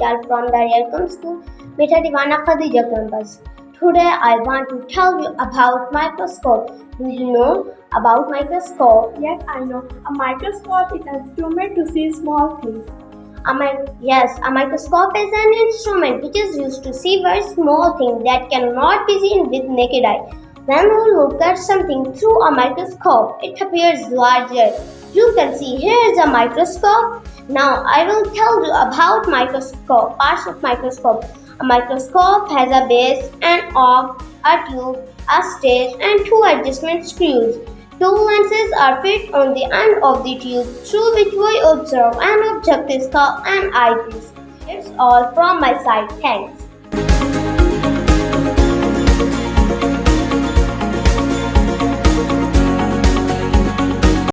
Vishal from the Arqam school, Mitha, Tiwana, Khadija campus. Today I want to tell you about microscope. Do you know about microscope? Yes, I know. A microscope is an instrument to see small things. Yes, a microscope is an instrument which is used to see very small things that cannot be seen with naked eye. When we look at something through a microscope, it appears larger. You can see here is a microscope. Now I will tell you about microscope, parts of microscope. A microscope has a base, an orb, a tube, a stage, and two adjustment screws. Two lenses are fit on the end of the tube through which we observe an object is called an eyepiece. It's all from my side. Thanks.